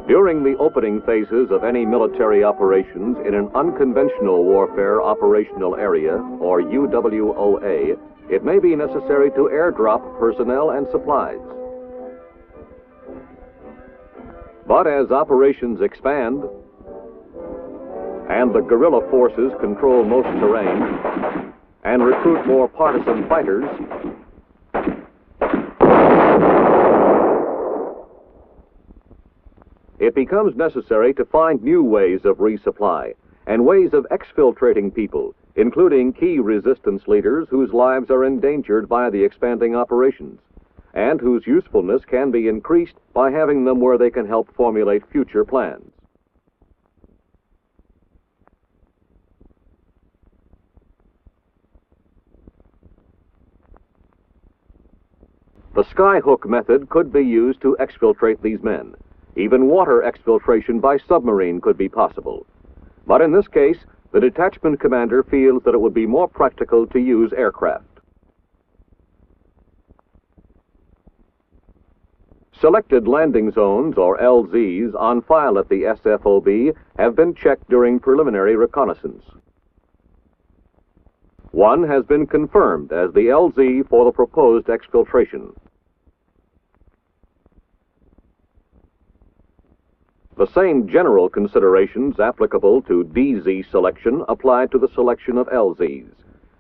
During the opening phases of any military operations in an unconventional warfare operational area, or UWOA, it may be necessary to airdrop personnel and supplies. But as operations expand and the guerrilla forces control most terrain and recruit more partisan fighters, it becomes necessary to find new ways of resupply and ways of exfiltrating people, including key resistance leaders whose lives are endangered by the expanding operations, and whose usefulness can be increased by having them where they can help formulate future plans. The skyhook method could be used to exfiltrate these men. Even water exfiltration by submarine could be possible. But in this case, the detachment commander feels that it would be more practical to use aircraft. Selected landing zones, or LZs, on file at the SFOB have been checked during preliminary reconnaissance. One has been confirmed as the LZ for the proposed exfiltration. The same general considerations applicable to DZ selection apply to the selection of LZs.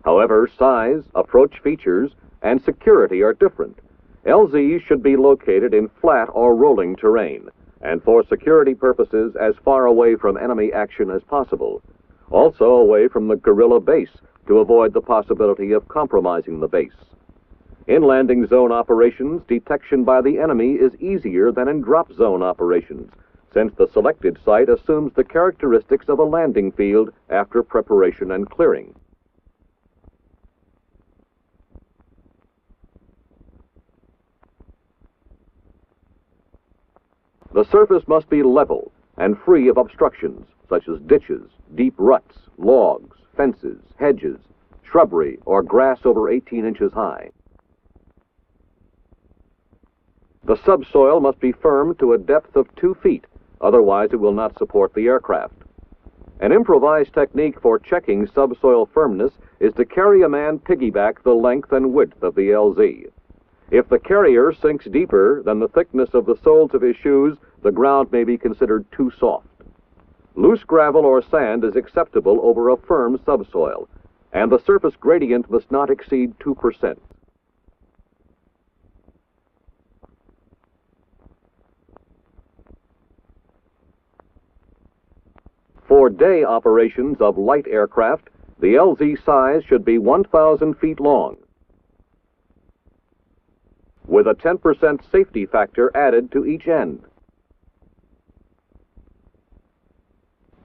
However, size, approach features, and security are different. LZs should be located in flat or rolling terrain, and for security purposes as far away from enemy action as possible. Also away from the guerrilla base to avoid the possibility of compromising the base. In landing zone operations, detection by the enemy is easier than in drop zone operations, since the selected site assumes the characteristics of a landing field after preparation and clearing. The surface must be level and free of obstructions, such as ditches, deep ruts, logs, fences, hedges, shrubbery, or grass over 18 inches high. The subsoil must be firm to a depth of 2 feet, otherwise it will not support the aircraft. An improvised technique for checking subsoil firmness is to carry a man piggyback the length and width of the LZ. If the carrier sinks deeper than the thickness of the soles of his shoes, the ground may be considered too soft. Loose gravel or sand is acceptable over a firm subsoil, and the surface gradient must not exceed 2%. For day operations of light aircraft, the LZ size should be 1,000 feet long, with a 10% safety factor added to each end,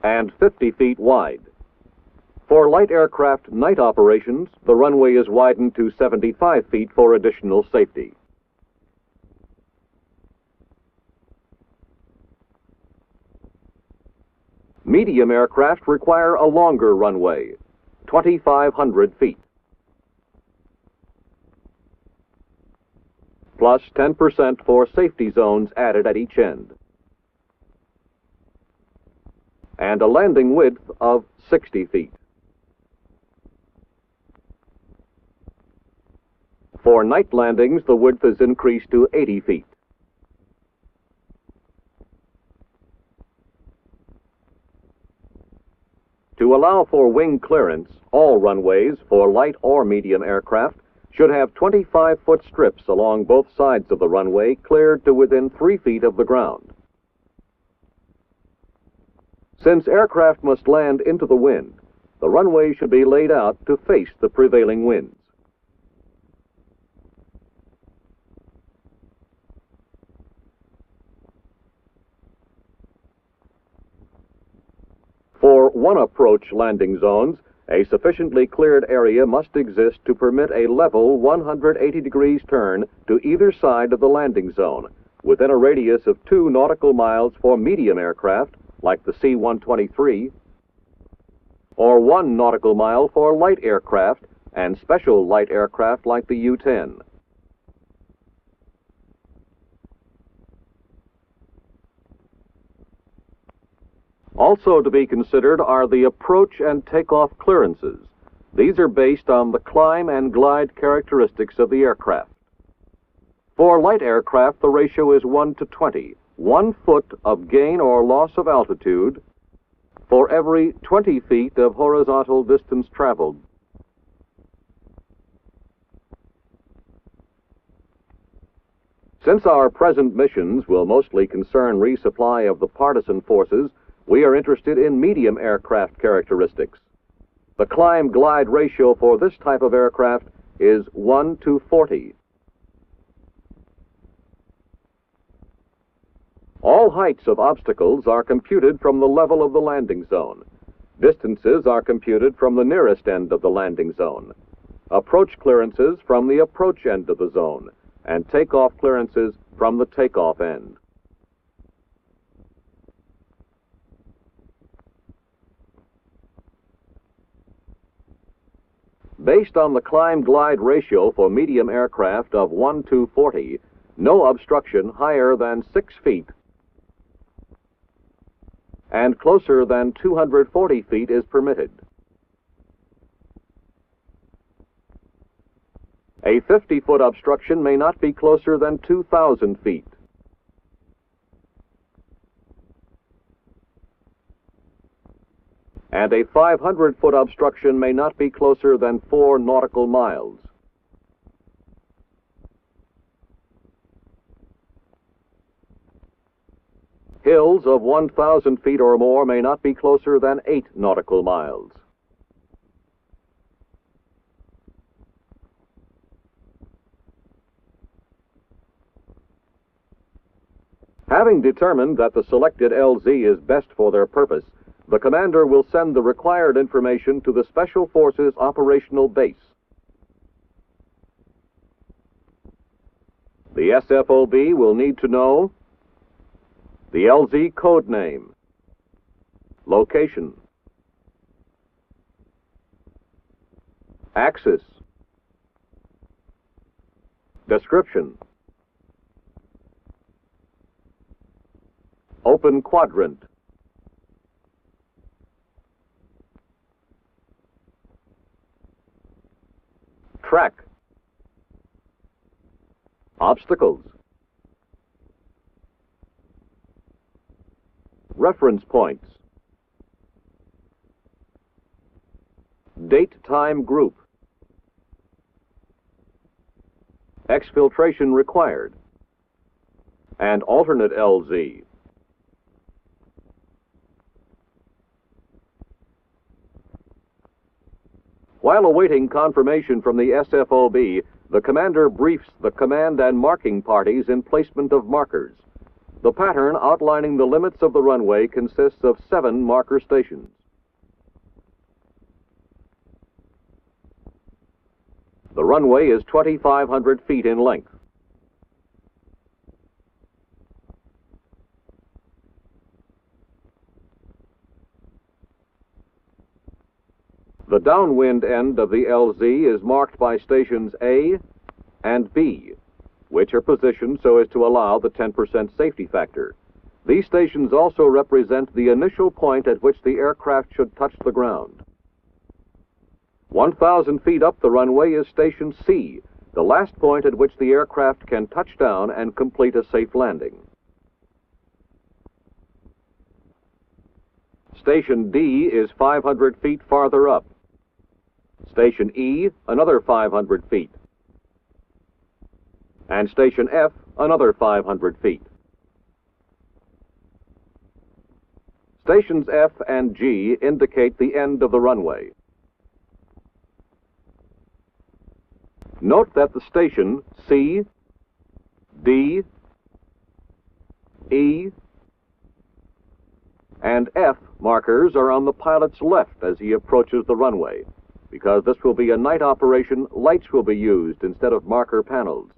and 50 feet wide. For light aircraft night operations, the runway is widened to 75 feet for additional safety. Medium aircraft require a longer runway, 2,500 feet, plus 10% for safety zones added at each end, and a landing width of 60 feet. For night landings, the width is increased to 80 feet. To allow for wing clearance, all runways for light or medium aircraft should have 25-foot strips along both sides of the runway cleared to within 3 feet of the ground. Since aircraft must land into the wind, the runway should be laid out to face the prevailing winds. one approach landing zones, a sufficiently cleared area must exist to permit a level 180 degrees turn to either side of the landing zone, within a radius of 2 nautical miles for medium aircraft, like the C-123, or 1 nautical mile for light aircraft and special light aircraft like the U-10. Also to be considered are the approach and takeoff clearances. These are based on the climb and glide characteristics of the aircraft. For light aircraft, the ratio is 1 to 20, 1 foot of gain or loss of altitude for every 20 feet of horizontal distance traveled. Since our present missions will mostly concern resupply of the partisan forces, we are interested in medium aircraft characteristics. The climb-glide ratio for this type of aircraft is 1 to 40. All heights of obstacles are computed from the level of the landing zone. Distances are computed from the nearest end of the landing zone. Approach clearances from the approach end of the zone, and takeoff clearances from the takeoff end. Based on the climb-glide ratio for medium aircraft of 1 to 40, no obstruction higher than 6 feet and closer than 240 feet is permitted. A 50-foot obstruction may not be closer than 2,000 feet. And a 500-foot obstruction may not be closer than 4 nautical miles. Hills of 1,000 feet or more may not be closer than 8 nautical miles. Having determined that the selected LZ is best for their purpose, the commander will send the required information to the Special Forces operational base. The SFOB will need to know the LZ code name, location, axis, description, open quadrant, track, obstacles, reference points, date-time group, exfiltration required, and alternate LZ. While awaiting confirmation from the SFOB, the commander briefs the command and marking parties in placement of markers. The pattern outlining the limits of the runway consists of 7 marker stations. The runway is 2,500 feet in length. The downwind end of the LZ is marked by stations A and B, which are positioned so as to allow the 10% safety factor. These stations also represent the initial point at which the aircraft should touch the ground. 1,000 feet up the runway is Station C, the last point at which the aircraft can touch down and complete a safe landing. Station D is 500 feet farther up. Station E, another 500 feet. And Station F, another 500 feet. Stations F and G indicate the end of the runway. Note that the station C, D, E, and F markers are on the pilot's left as he approaches the runway. Because this will be a night operation, lights will be used instead of marker panels.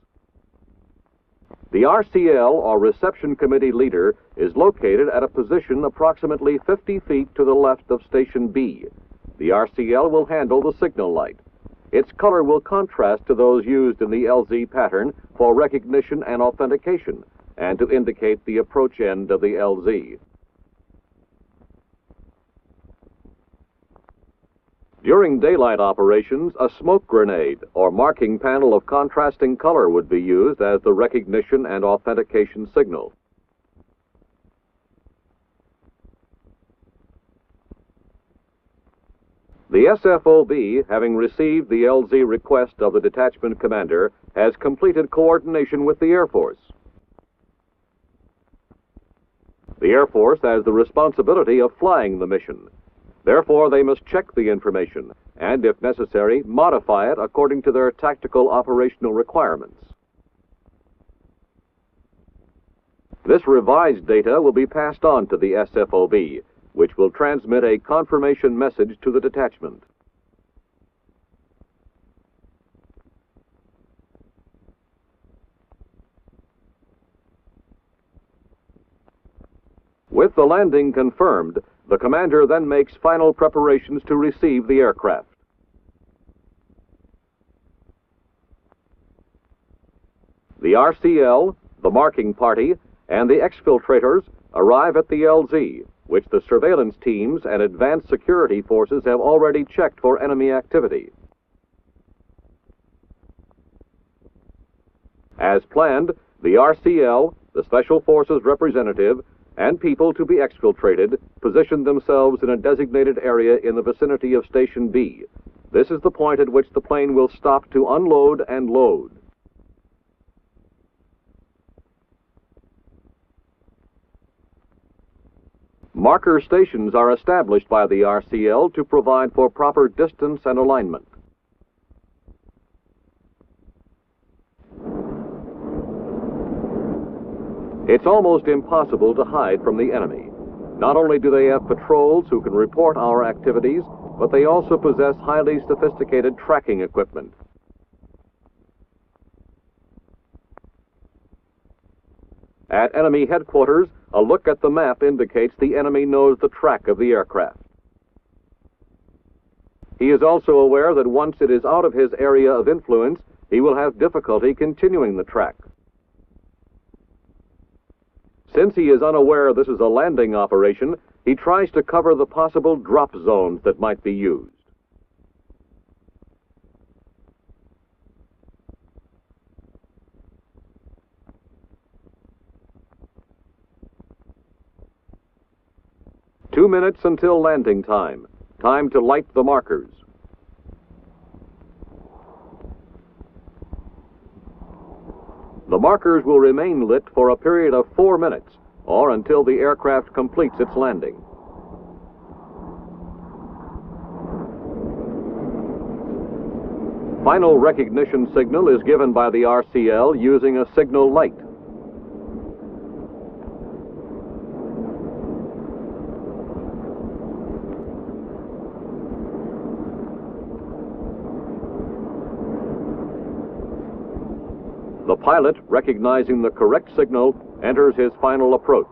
The RCL, or Reception Committee Leader, is located at a position approximately 50 feet to the left of Station B. The RCL will handle the signal light. Its color will contrast to those used in the LZ pattern for recognition and authentication, and to indicate the approach end of the LZ. During daylight operations, a smoke grenade or marking panel of contrasting color would be used as the recognition and authentication signal. The SFOB, having received the LZ request of the detachment commander, has completed coordination with the Air Force. The Air Force has the responsibility of flying the mission. Therefore, they must check the information and, if necessary, modify it according to their tactical operational requirements. This revised data will be passed on to the SFOB, which will transmit a confirmation message to the detachment. With the landing confirmed, the commander then makes final preparations to receive the aircraft. The RCL, the marking party, and the exfiltrators arrive at the LZ, which the surveillance teams and advanced security forces have already checked for enemy activity. As planned, the RCL, the Special Forces representative, and people to be exfiltrated position themselves in a designated area in the vicinity of Station B. This is the point at which the plane will stop to unload and load. Marker stations are established by the RCL to provide for proper distance and alignment. It's almost impossible to hide from the enemy. Not only do they have patrols who can report our activities, but they also possess highly sophisticated tracking equipment. At enemy headquarters, a look at the map indicates the enemy knows the track of the aircraft. He is also aware that once it is out of his area of influence, he will have difficulty continuing the track. Since he is unaware this is a landing operation, he tries to cover the possible drop zones that might be used. Two minutes until landing time. Time to light the markers. The markers will remain lit for a period of 4 minutes, or until the aircraft completes its landing. Final recognition signal is given by the RCL using a signal light. The pilot, recognizing the correct signal, enters his final approach.